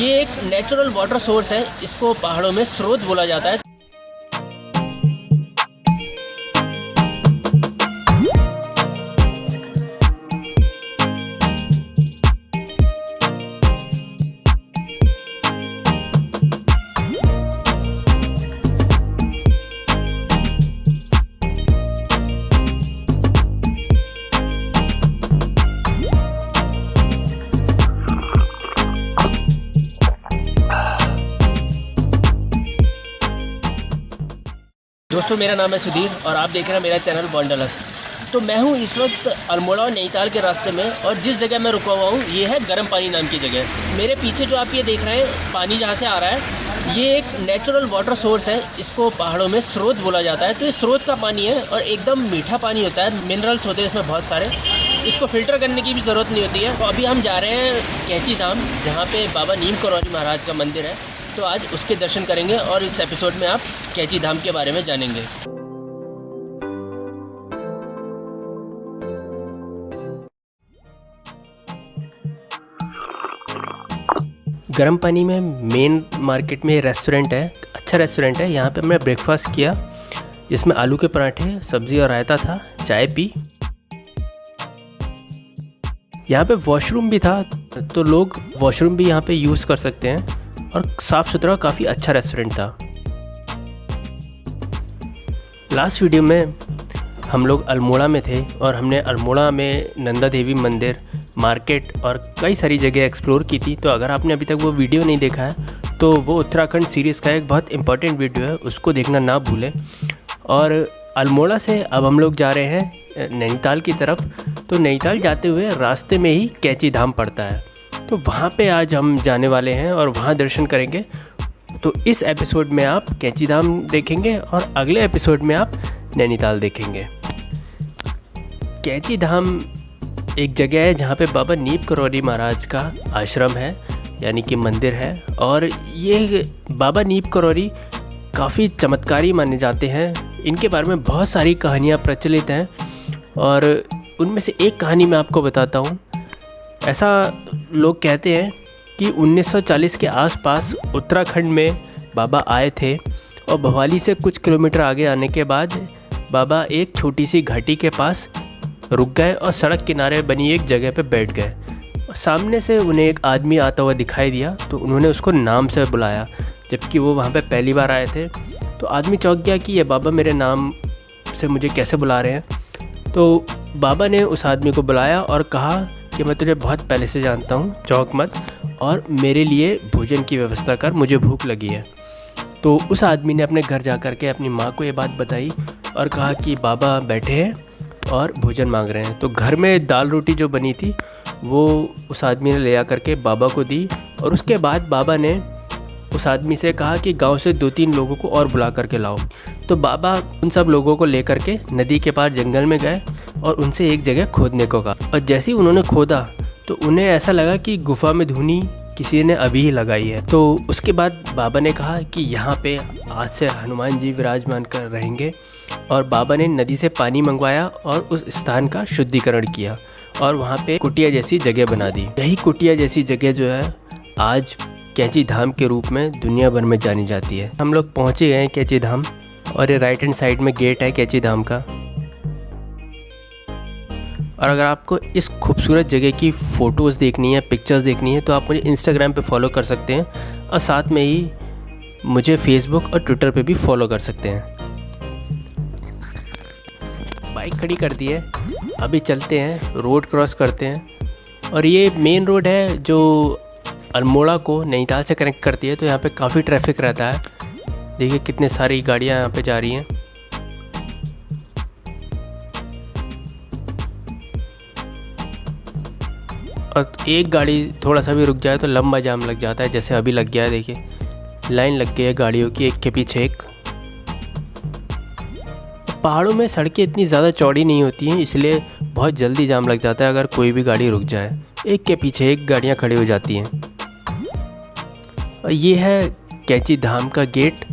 ये एक natural water source है, इसको पहाड़ों में स्रोत बोला जाता है। दोस्तों, मेरा नाम है सुधीर और आप देख रहे हैं मेरा चैनल वंडरलस्ट। तो मैं हूँ इस वक्त अल्मोड़ा और नैनीताल के रास्ते में, और जिस जगह मैं रुका हुआ हूँ ये है गर्म पानी नाम की जगह। मेरे पीछे जो आप ये देख रहे हैं पानी जहाँ से आ रहा है, ये एक नेचुरल वाटर सोर्स है, इसको पहाड़ों में स्रोत बोला जाता है। तो ये स्रोत का पानी है और एकदम मीठा पानी होता है, मिनरल्स होते हैं इसमें बहुत सारे, इसको फ़िल्टर करने की भी ज़रूरत नहीं होती है। तो अभी हम जा रहे हैं कैंची धाम, जहाँ पे बाबा नीम करौरी महाराज का मंदिर है। तो आज उसके दर्शन करेंगे और इस एपिसोड में आप कैंची धाम के बारे में जानेंगे। गर्म पानी में मेन मार्केट में रेस्टोरेंट है, अच्छा रेस्टोरेंट है। यहाँ पे हमने ब्रेकफास्ट किया, जिसमें आलू के पराठे, सब्ज़ी और रायता था, चाय पी। यहाँ पे वॉशरूम भी था, तो लोग वॉशरूम भी यहाँ पे यूज़ कर सकते हैं, और साफ़ सुथरा काफ़ी अच्छा रेस्टोरेंट था। लास्ट वीडियो में हम लोग अल्मोड़ा में थे और हमने अल्मोड़ा में नंदा देवी मंदिर, मार्केट और कई सारी जगह एक्सप्लोर की थी। तो अगर आपने अभी तक वो वीडियो नहीं देखा है तो वो उत्तराखंड सीरीज़ का एक बहुत इंपॉर्टेंट वीडियो है, उसको देखना ना भूलें। और अल्मोड़ा से अब हम लोग जा रहे हैं नैनीताल की तरफ। तो नैनीताल जाते हुए रास्ते में ही कैंची धाम पड़ता है, तो वहाँ पे आज हम जाने वाले हैं और वहाँ दर्शन करेंगे। तो इस एपिसोड में आप कैंची धाम देखेंगे और अगले एपिसोड में आप नैनीताल देखेंगे। कैंची धाम एक जगह है जहाँ पे बाबा नीम करौरी महाराज का आश्रम है, यानी कि मंदिर है। और ये बाबा नीम करौरी काफ़ी चमत्कारी माने जाते हैं। इनके बारे में बहुत सारी कहानियाँ प्रचलित हैं, और उनमें से एक कहानी मैं आपको बताता हूँ। ऐसा लोग कहते हैं कि 1940 के आसपास उत्तराखंड में बाबा आए थे, और भवाली से कुछ किलोमीटर आगे आने के बाद बाबा एक छोटी सी घाटी के पास रुक गए और सड़क किनारे बनी एक जगह पे बैठ गए। सामने से उन्हें एक आदमी आता हुआ दिखाई दिया, तो उन्होंने उसको नाम से बुलाया, जबकि वो वहाँ पे पहली बार आए थे। तो आदमी चौंक गया कि ये बाबा मेरे नाम से मुझे कैसे बुला रहे हैं। तो बाबा ने उस आदमी को बुलाया और कहा कि मैं तुझे बहुत पहले से जानता हूँ, चौंक मत, और मेरे लिए भोजन की व्यवस्था कर, मुझे भूख लगी है। तो उस आदमी ने अपने घर जा कर के अपनी माँ को ये बात बताई और कहा कि बाबा बैठे हैं और भोजन मांग रहे हैं। तो घर में दाल रोटी जो बनी थी वो उस आदमी ने ले आ करके बाबा को दी, और उसके बाद बाबा ने उस आदमी से कहा कि गांव से 2-3 लोगों को और बुला करके लाओ। तो बाबा उन सब लोगों को लेकर के नदी के पार जंगल में गए और उनसे एक जगह खोदने को कहा। और जैसे ही उन्होंने खोदा तो उन्हें ऐसा लगा कि गुफा में धुनी किसी ने अभी ही लगाई है। तो उसके बाद बाबा ने कहा कि यहाँ पे आज से हनुमान जी विराजमान कर रहेंगे, और बाबा ने नदी से पानी मंगवाया और उस स्थान का शुद्धिकरण किया, और वहाँ पे कुटिया जैसी जगह बना दी। यही कुटिया जैसी जगह जो है आज कैंची धाम के रूप में दुनिया भर में जानी जाती है। हम लोग पहुँचे गए हैं कैंची धाम, और ये राइट हैंड साइड में गेट है कैंची धाम का। और अगर आपको इस खूबसूरत जगह की फ़ोटोज़ देखनी है, पिक्चर्स देखनी है, तो आप मुझे इंस्टाग्राम पे फॉलो कर सकते हैं, और साथ में ही मुझे फेसबुक और ट्विटर पे भी फॉलो कर सकते हैं। बाइक खड़ी कर दी है, अभी चलते हैं, रोड क्रॉस करते हैं। और ये मेन रोड है जो अल्मोड़ा को नैनीताल से कनेक्ट करती है। तो यहाँ पे काफ़ी ट्रैफिक रहता है, देखिए कितने सारी गाड़ियाँ यहाँ पे जा रही हैं। और एक गाड़ी थोड़ा सा भी रुक जाए तो लंबा जाम लग जाता है, जैसे अभी लग गया है। देखिए लाइन लग गई है गाड़ियों की, एक के पीछे एक। पहाड़ों में सड़कें इतनी ज़्यादा चौड़ी नहीं होती हैं, इसलिए बहुत जल्दी जाम लग जाता है। अगर कोई भी गाड़ी रुक जाए, एक के पीछे एक गाड़ियाँ खड़ी हो जाती हैं। और ये है कैंची धाम का गेट।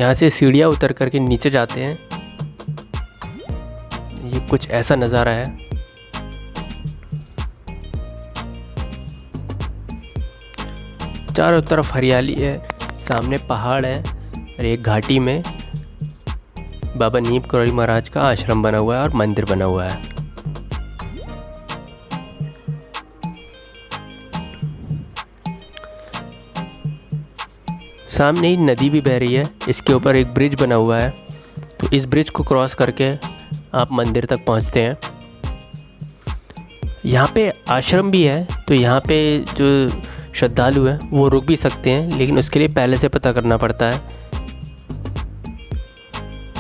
यहाँ से सीढ़ियाँ उतर करके नीचे जाते हैं। ये कुछ ऐसा नज़ारा है। चारों तरफ हरियाली है, सामने पहाड़ है और एक घाटी में बाबा नीम करौरी महाराज का आश्रम बना हुआ है और मंदिर बना हुआ है। सामने ही नदी भी बह रही है, इसके ऊपर एक ब्रिज बना हुआ है। तो इस ब्रिज को क्रॉस करके आप मंदिर तक पहुंचते हैं। यहाँ पे आश्रम भी है, तो यहाँ पे जो श्रद्धालु हैं वो रुक भी सकते हैं, लेकिन उसके लिए पहले से पता करना पड़ता है।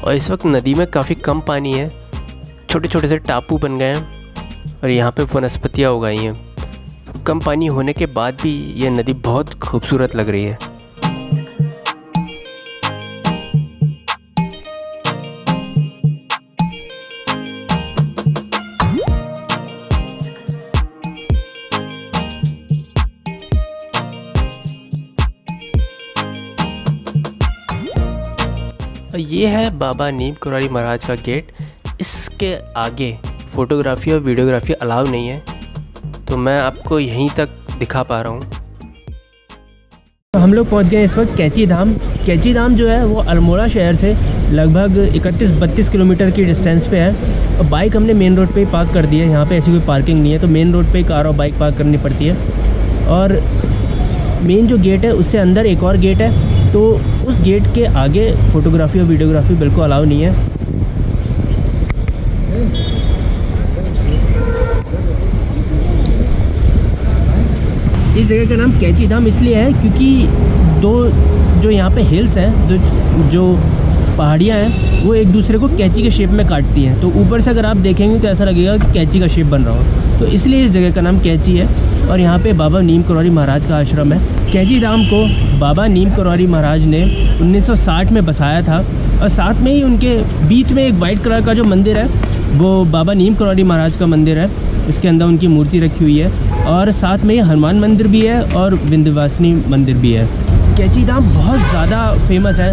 और इस वक्त नदी में काफ़ी कम पानी है, छोटे छोटे से टापू बन गए हैं और यहाँ पे वनस्पतियाँ उगाई हैं। कम पानी होने के बाद भी ये नदी बहुत खूबसूरत लग रही है। ये है बाबा नीम करौरी महाराज का गेट। इसके आगे फ़ोटोग्राफ़ी और वीडियोग्राफी अलाउ नहीं है, तो मैं आपको यहीं तक दिखा पा रहा हूँ। तो हम लोग पहुँच गए इस वक्त कैची धाम। कैची धाम जो है वो अल्मोड़ा शहर से लगभग 31-32 किलोमीटर की डिस्टेंस पे है। और बाइक हमने मेन रोड पे ही पार्क कर दी है। यहाँ पे ऐसी कोई पार्किंग नहीं है, तो मेन रोड पे ही कार और बाइक पार्क करनी पड़ती है। और मेन जो गेट है उससे अंदर एक और गेट है, तो उस गेट के आगे फ़ोटोग्राफ़ी और वीडियोग्राफी बिल्कुल अलाउ नहीं है। इस जगह का नाम कैची धाम इसलिए है क्योंकि दो जो यहाँ पे हिल्स हैं, जो पहाड़ियाँ हैं, वो एक दूसरे को कैची के शेप में काटती हैं। तो ऊपर से अगर आप देखेंगे तो ऐसा लगेगा कि कैची का शेप बन रहा हो, तो इसलिए इस जगह का नाम कैची है। और यहाँ पे बाबा नीम करौरी महाराज का आश्रम है। कैची धाम को बाबा नीम करौरी महाराज ने 1960 में बसाया था। और साथ में ही उनके बीच में एक वाइट कलर का जो मंदिर है वो बाबा नीम करौरी महाराज का मंदिर है। इसके अंदर उनकी मूर्ति रखी हुई है और साथ में ही हनुमान मंदिर भी है और विंध्यवासिनी मंदिर भी है। कैची धाम बहुत ज़्यादा फेमस है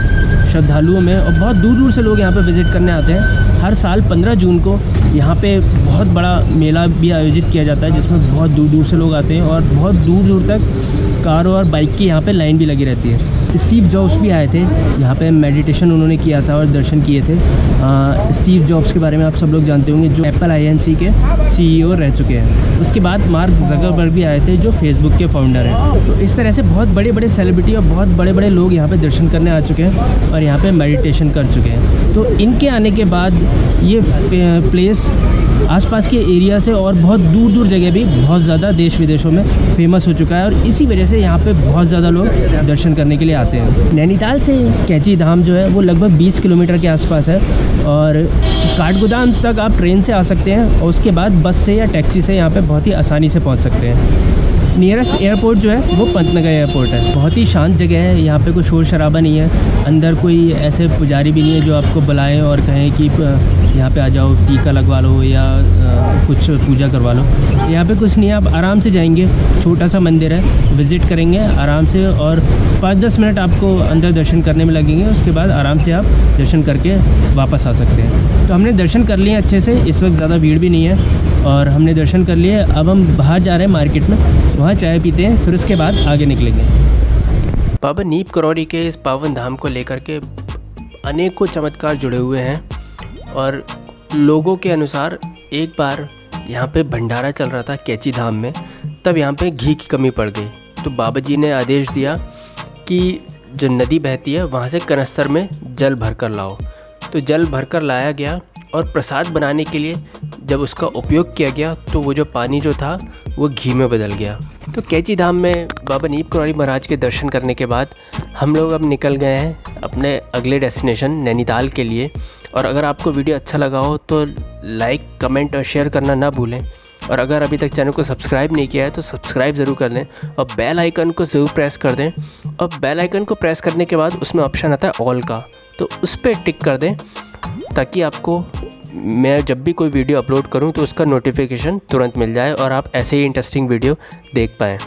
श्रद्धालुओं में और बहुत दूर दूर से लोग यहाँ पे विज़िट करने आते हैं। हर साल 15 जून को यहाँ पे बहुत बड़ा मेला भी आयोजित किया जाता है, जिसमें बहुत दूर दूर से लोग आते हैं और बहुत दूर दूर तक कार और बाइक की यहाँ पे लाइन भी लगी रहती है। स्टीव जॉब्स भी आए थे यहाँ पे, मेडिटेशन उन्होंने किया था और दर्शन किए थे। स्टीव जॉब्स के बारे में आप सब लोग जानते होंगे, जो एप्पल INC के CEO रह चुके हैं। उसके बाद मार्क ज़करबर्ग भी आए थे, जो फेसबुक के फाउंडर हैं। तो इस तरह से बहुत बड़े बड़े सेलिब्रिटी और बहुत बड़े बड़े लोग यहाँ पे दर्शन करने आ चुके हैं और यहाँ पे मेडिटेशन कर चुके हैं। तो इनके आने के बाद ये प्लेस आसपास के एरिया से और बहुत दूर दूर जगह भी बहुत ज़्यादा देश विदेशों में फेमस हो चुका है और इसी वजह से यहाँ पे बहुत ज़्यादा लोग दर्शन करने के लिए आते हैं। नैनीताल से कैची धाम जो है वो लगभग 20 किलोमीटर के आसपास है और काठगोदाम तक आप ट्रेन से आ सकते हैं और उसके बाद बस से या टैक्सी से यहाँ पे बहुत ही आसानी से पहुँच सकते हैं। नियरेस्ट एयरपोर्ट जो है वो पंतनगर एयरपोर्ट है। बहुत ही शांत जगह है, यहाँ पे कोई शोर शराबा नहीं है। अंदर कोई ऐसे पुजारी भी नहीं है जो आपको बुलाएं और कहें कि यहाँ पे आ जाओ, टीका लगवा लो या कुछ पूजा करवा लो। यहाँ पे कुछ नहीं है, आप आराम से जाएंगे। छोटा सा मंदिर है, विज़िट करेंगे आराम से और 5-10 मिनट आपको अंदर दर्शन करने में लगेंगे। उसके बाद आराम से आप दर्शन करके वापस आ सकते हैं। तो हमने दर्शन कर लिए अच्छे से, इस वक्त ज़्यादा भीड़ भी नहीं है और हमने दर्शन कर लिए। अब हम बाहर जा रहे हैं मार्केट में, वहाँ चाय पीते हैं, फिर उसके बाद आगे निकलेंगे। बाबा नीम करौरी के इस पावन धाम को लेकर के अनेकों चमत्कार जुड़े हुए हैं और लोगों के अनुसार एक बार यहाँ पे भंडारा चल रहा था कैची धाम में, तब यहाँ पे घी की कमी पड़ गई। तो बाबा जी ने आदेश दिया कि जो नदी बहती है वहाँ से कनस्तर में जल भर कर लाओ। तो जल भर कर लाया गया और प्रसाद बनाने के लिए जब उसका उपयोग किया गया तो वो जो पानी जो था वो घी में बदल गया। तो कैची धाम में बाबा नीम करौरी महाराज के दर्शन करने के बाद हम लोग अब निकल गए हैं अपने अगले डेस्टिनेशन नैनीताल के लिए। और अगर आपको वीडियो अच्छा लगा हो तो लाइक, कमेंट और शेयर करना ना भूलें। और अगर अभी तक चैनल को सब्सक्राइब नहीं किया है तो सब्सक्राइब ज़रूर कर लें और बेल आइकन को ज़रूर प्रेस कर दें। और बेल आइकन को प्रेस करने के बाद उसमें ऑप्शन आता है ऑल का, तो उस पर टिक कर दें ताकि आपको मैं जब भी कोई वीडियो अपलोड करूं तो उसका नोटिफिकेशन तुरंत मिल जाए और आप ऐसे ही इंटरेस्टिंग वीडियो देख पाएँ।